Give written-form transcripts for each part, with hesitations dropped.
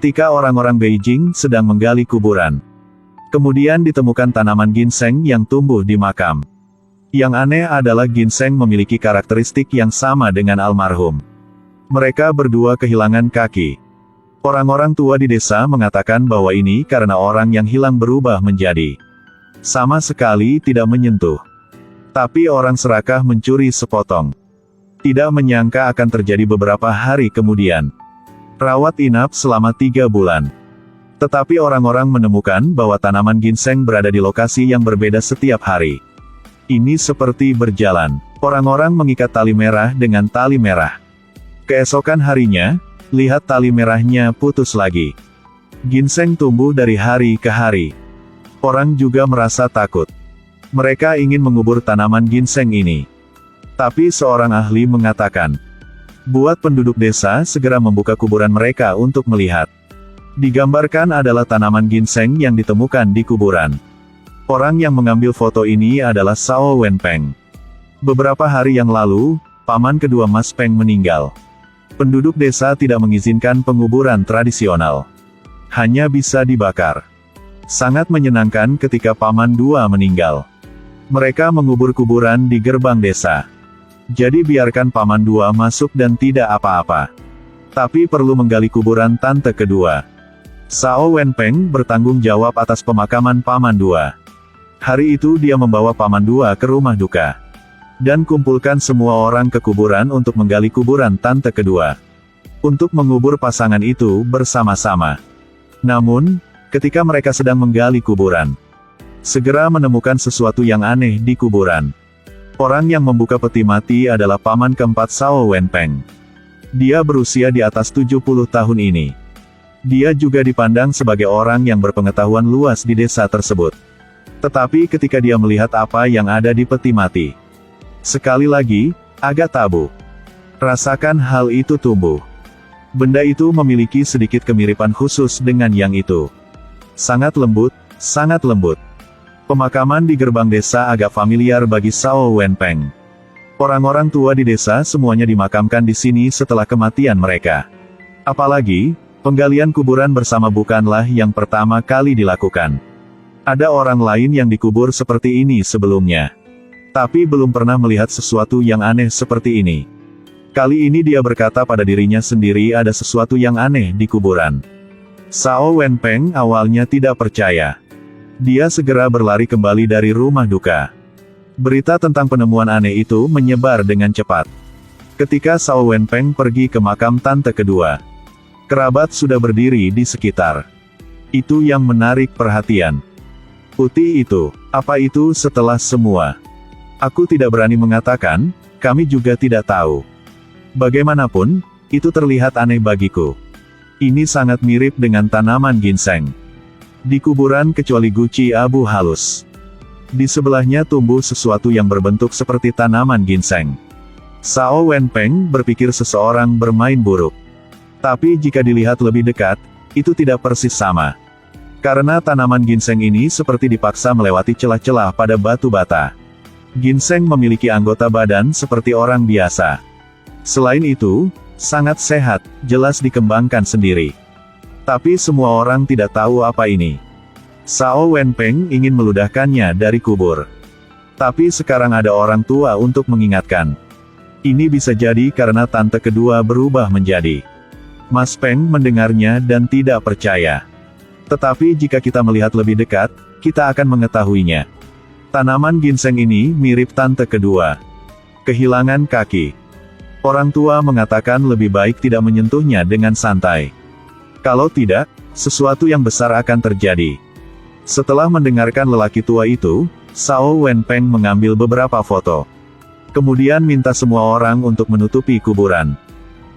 Ketika orang-orang Beijing sedang menggali kuburan, kemudian ditemukan tanaman ginseng yang tumbuh di makam. Yang aneh adalah ginseng memiliki karakteristik yang sama dengan almarhum. Mereka berdua kehilangan kaki. Orang-orang tua di desa mengatakan bahwa ini karena orang yang hilang berubah menjadi sama sekali tidak menyentuh. Tapi orang serakah mencuri sepotong. Tidak menyangka akan terjadi beberapa hari kemudian. Rawat inap selama 3 bulan. Tetapi orang-orang menemukan bahwa tanaman ginseng berada di lokasi yang berbeda setiap hari. Ini seperti berjalan. Orang-orang mengikat tali merah dengan tali merah. Keesokan harinya, lihat tali merahnya putus lagi. Ginseng tumbuh dari hari ke hari. Orang juga merasa takut. Mereka ingin mengubur tanaman ginseng ini. Tapi seorang ahli mengatakan, buat penduduk desa segera membuka kuburan mereka untuk melihat. Digambarkan adalah tanaman ginseng yang ditemukan di kuburan. Orang yang mengambil foto ini adalah Shao Wenpeng. Beberapa hari yang lalu, paman kedua Mas Peng meninggal. Penduduk desa tidak mengizinkan penguburan tradisional. Hanya bisa dibakar. Sangat menyenangkan ketika paman dua meninggal. Mereka mengubur kuburan di gerbang desa. Jadi biarkan paman dua masuk dan tidak apa-apa. Tapi perlu menggali kuburan tante kedua. Shao Wenpeng bertanggung jawab atas pemakaman paman dua. Hari itu dia membawa paman dua ke rumah duka. Dan kumpulkan semua orang ke kuburan untuk menggali kuburan tante kedua. Untuk mengubur pasangan itu bersama-sama. Namun, ketika mereka sedang menggali kuburan, segera menemukan sesuatu yang aneh di kuburan. Orang yang membuka peti mati adalah paman keempat Shao Wenpeng. Dia berusia di atas 70 tahun ini. Dia juga dipandang sebagai orang yang berpengetahuan luas di desa tersebut. Tetapi ketika dia melihat apa yang ada di peti mati, sekali lagi, agak tabu. Rasakan hal itu tumbuh. Benda itu memiliki sedikit kemiripan khusus dengan yang itu. Sangat lembut, sangat lembut. Pemakaman di gerbang desa agak familiar bagi Shao Wenpeng. Orang-orang tua di desa semuanya dimakamkan di sini setelah kematian mereka. Apalagi, penggalian kuburan bersama bukanlah yang pertama kali dilakukan. Ada orang lain yang dikubur seperti ini sebelumnya. Tapi belum pernah melihat sesuatu yang aneh seperti ini. Kali ini dia berkata pada dirinya sendiri ada sesuatu yang aneh di kuburan. Shao Wenpeng awalnya tidak percaya. Dia segera berlari kembali dari rumah duka. Berita tentang penemuan aneh itu menyebar dengan cepat. Ketika Shao Wenpeng pergi ke makam tante kedua, kerabat sudah berdiri di sekitar. Itu yang menarik perhatian. Putih itu, apa itu setelah semua? Aku tidak berani mengatakan, kami juga tidak tahu. Bagaimanapun, itu terlihat aneh bagiku. Ini sangat mirip dengan tanaman ginseng. Di kuburan kecuali guci abu halus. Di sebelahnya tumbuh sesuatu yang berbentuk seperti tanaman ginseng. Shao Wenpeng berpikir seseorang bermain buruk. Tapi jika dilihat lebih dekat, itu tidak persis sama. Karena tanaman ginseng ini seperti dipaksa melewati celah-celah pada batu bata. Ginseng memiliki anggota badan seperti orang biasa. Selain itu, sangat sehat, jelas dikembangkan sendiri. Tapi semua orang tidak tahu apa ini. Shao Wenpeng ingin meludahkannya dari kubur. Tapi sekarang ada orang tua untuk mengingatkan. Ini bisa jadi karena tante kedua berubah menjadi. Mas Peng mendengarnya dan tidak percaya. Tetapi jika kita melihat lebih dekat, kita akan mengetahuinya. Tanaman ginseng ini mirip tante kedua. Kehilangan kaki. Orang tua mengatakan lebih baik tidak menyentuhnya dengan santai. Kalau tidak, sesuatu yang besar akan terjadi. Setelah mendengarkan lelaki tua itu, Shao Wenpeng mengambil beberapa foto. Kemudian minta semua orang untuk menutupi kuburan.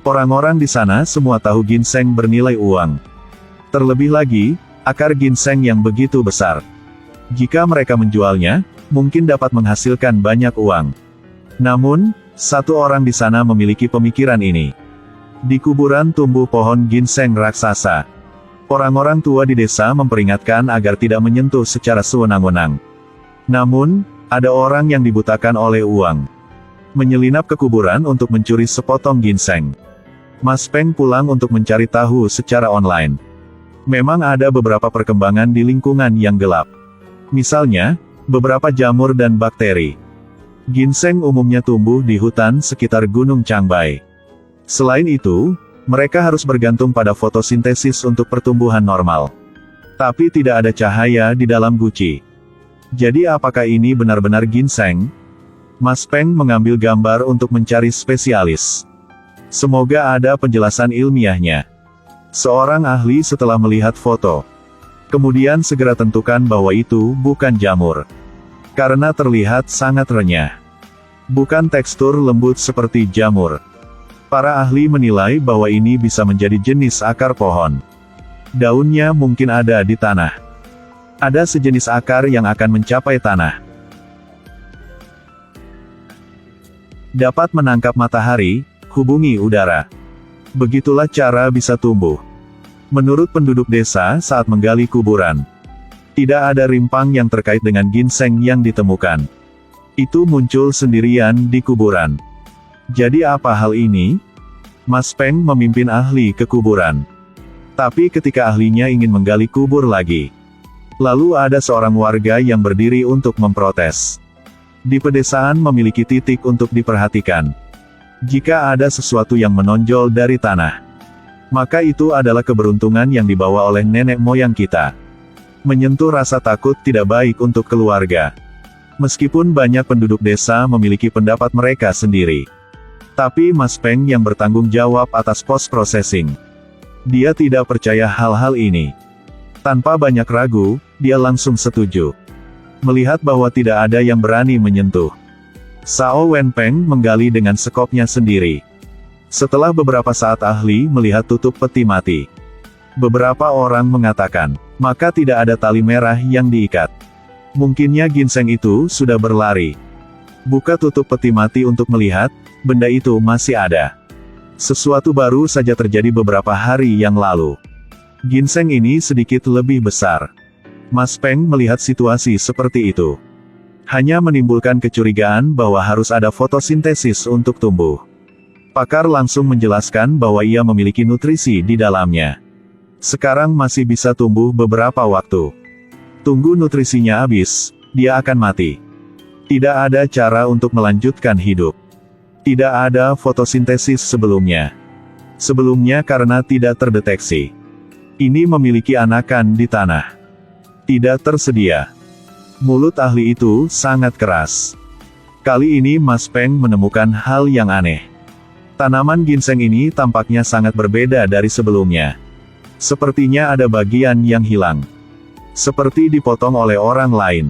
Orang-orang di sana semua tahu ginseng bernilai uang. Terlebih lagi, akar ginseng yang begitu besar. Jika mereka menjualnya, mungkin dapat menghasilkan banyak uang. Namun, satu orang di sana memiliki pemikiran ini. Di kuburan tumbuh pohon ginseng raksasa. Orang-orang tua di desa memperingatkan agar tidak menyentuh secara sewenang-wenang. Namun, ada orang yang dibutakan oleh uang. Menyelinap ke kuburan untuk mencuri sepotong ginseng. Mas Peng pulang untuk mencari tahu secara online. Memang ada beberapa perkembangan di lingkungan yang gelap. Misalnya, beberapa jamur dan bakteri. Ginseng umumnya tumbuh di hutan sekitar Gunung Changbai. Selain itu, mereka harus bergantung pada fotosintesis untuk pertumbuhan normal. Tapi tidak ada cahaya di dalam guci. Jadi apakah ini benar-benar ginseng? Mas Peng mengambil gambar untuk mencari spesialis. Semoga ada penjelasan ilmiahnya. Seorang ahli setelah melihat foto. Kemudian segera tentukan bahwa itu bukan jamur. Karena terlihat sangat renyah. Bukan tekstur lembut seperti jamur. Para ahli menilai bahwa ini bisa menjadi jenis akar pohon. Daunnya mungkin ada di tanah. Ada sejenis akar yang akan mencapai tanah. Dapat menangkap matahari, hubungi udara. Begitulah cara bisa tumbuh. Menurut penduduk desa saat menggali kuburan, tidak ada rimpang yang terkait dengan ginseng yang ditemukan. Itu muncul sendirian di kuburan. Jadi apa hal ini? Mas Peng memimpin ahli ke kuburan. Tapi ketika ahlinya ingin menggali kubur lagi, lalu ada seorang warga yang berdiri untuk memprotes. Di pedesaan memiliki titik untuk diperhatikan. Jika ada sesuatu yang menonjol dari tanah, maka itu adalah keberuntungan yang dibawa oleh nenek moyang kita. Menyentuh rasa takut tidak baik untuk keluarga. Meskipun banyak penduduk desa memiliki pendapat mereka sendiri. Tapi Mas Peng yang bertanggung jawab atas post-processing. Dia tidak percaya hal-hal ini. Tanpa banyak ragu, dia langsung setuju. Melihat bahwa tidak ada yang berani menyentuh. Sao Wenpeng menggali dengan sekopnya sendiri. Setelah beberapa saat ahli melihat tutup peti mati. Beberapa orang mengatakan, maka tidak ada tali merah yang diikat. Mungkinnya ginseng itu sudah berlari. Buka tutup peti mati untuk melihat, benda itu masih ada. Sesuatu baru saja terjadi beberapa hari yang lalu. Ginseng ini sedikit lebih besar. Mas Peng melihat situasi seperti itu. Hanya menimbulkan kecurigaan bahwa harus ada fotosintesis untuk tumbuh. Pakar langsung menjelaskan bahwa ia memiliki nutrisi di dalamnya. Sekarang masih bisa tumbuh beberapa waktu. Tunggu nutrisinya habis, dia akan mati. Tidak ada cara untuk melanjutkan hidup. Tidak ada fotosintesis sebelumnya. Sebelumnya karena tidak terdeteksi. Ini memiliki anakan di tanah. Tidak tersedia. Mulut ahli itu sangat keras. Kali ini Mas Peng menemukan hal yang aneh. Tanaman ginseng ini tampaknya sangat berbeda dari sebelumnya. Sepertinya ada bagian yang hilang. Seperti dipotong oleh orang lain.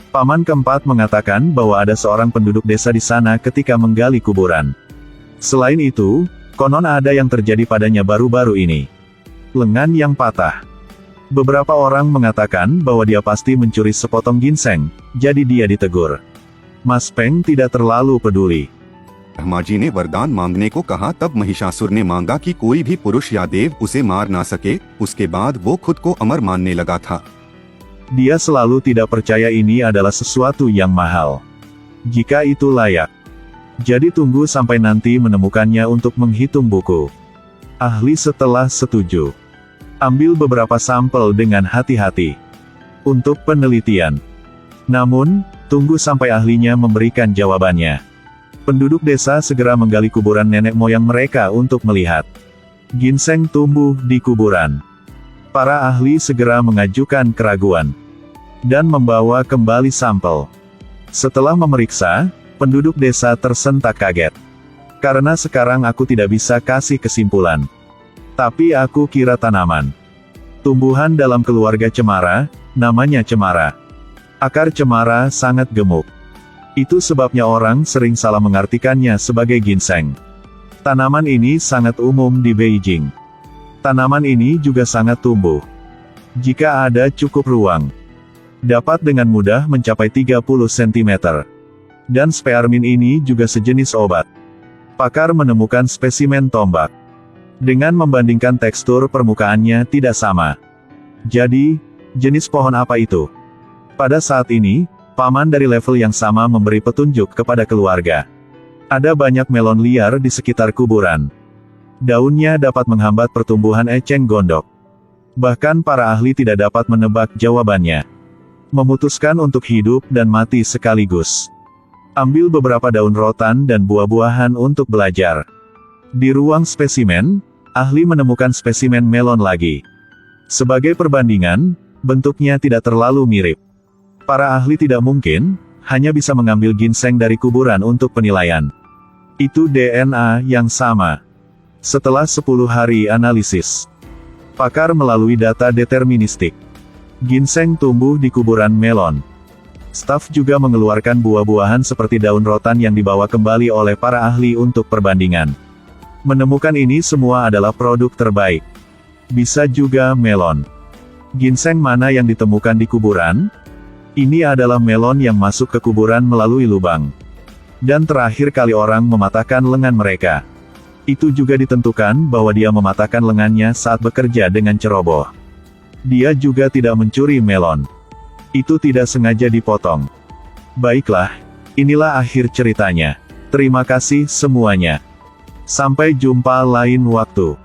Paman keempat mengatakan bahwa ada seorang penduduk desa di sana ketika menggali kuburan. Selain itu, konon ada yang terjadi padanya baru-baru ini. Lengan yang patah. Beberapa orang mengatakan bahwa dia pasti mencuri sepotong ginseng, jadi dia ditegur. Mas Peng tidak terlalu peduli. Brahma जी ने वरदान मांगने को कहा तब महिषासुर ने मांगा कि कोई भी पुरुष या देव उसे मार ना सके, उसके बाद वो खुद को अमर मानने लगा था. Dia selalu tidak percaya ini adalah sesuatu yang mahal. Jika itu layak. Jadi tunggu sampai nanti menemukannya untuk menghitung buku. Ahli setelah setuju. Ambil beberapa sampel dengan hati-hati. Untuk penelitian. Namun, tunggu sampai ahlinya memberikan jawabannya. Penduduk desa segera menggali kuburan nenek moyang mereka untuk melihat. Ginseng tumbuh di kuburan. Para ahli segera mengajukan keraguan. Dan membawa kembali sampel. Setelah memeriksa, penduduk desa tersentak kaget. Karena sekarang aku tidak bisa kasih kesimpulan. Tapi aku kira tanaman. Tumbuhan dalam keluarga cemara, namanya cemara. Akar cemara sangat gemuk. Itu sebabnya orang sering salah mengartikannya sebagai ginseng. Tanaman ini sangat umum di Beijing. Tanaman ini juga sangat tumbuh. Jika ada cukup ruang, dapat dengan mudah mencapai 30 cm. Dan spearmint ini juga sejenis obat. Pakar menemukan spesimen tombak. Dengan membandingkan tekstur permukaannya tidak sama. Jadi, jenis pohon apa itu? Pada saat ini, paman dari level yang sama memberi petunjuk kepada keluarga. Ada banyak melon liar di sekitar kuburan. Daunnya dapat menghambat pertumbuhan eceng gondok. Bahkan para ahli tidak dapat menebak jawabannya. Memutuskan untuk hidup dan mati sekaligus. Ambil beberapa daun rotan dan buah-buahan untuk belajar. Di ruang spesimen, ahli menemukan spesimen melon lagi. Sebagai perbandingan, bentuknya tidak terlalu mirip. Para ahli tidak mungkin hanya bisa mengambil ginseng dari kuburan untuk penilaian. Itu DNA yang sama. Setelah 10 hari analisis, pakar melalui data deterministik. Ginseng tumbuh di kuburan melon. Staf juga mengeluarkan buah-buahan seperti daun rotan yang dibawa kembali oleh para ahli untuk perbandingan. Menemukan ini semua adalah produk terbaik. Bisa juga melon. Ginseng mana yang ditemukan di kuburan? Ini adalah melon yang masuk ke kuburan melalui lubang. Dan terakhir kali orang mematahkan lengan mereka. Itu juga ditentukan bahwa dia mematahkan lengannya saat bekerja dengan ceroboh. Dia juga tidak mencuri melon. Itu tidak sengaja dipotong. Baiklah, inilah akhir ceritanya. Terima kasih semuanya. Sampai jumpa lain waktu.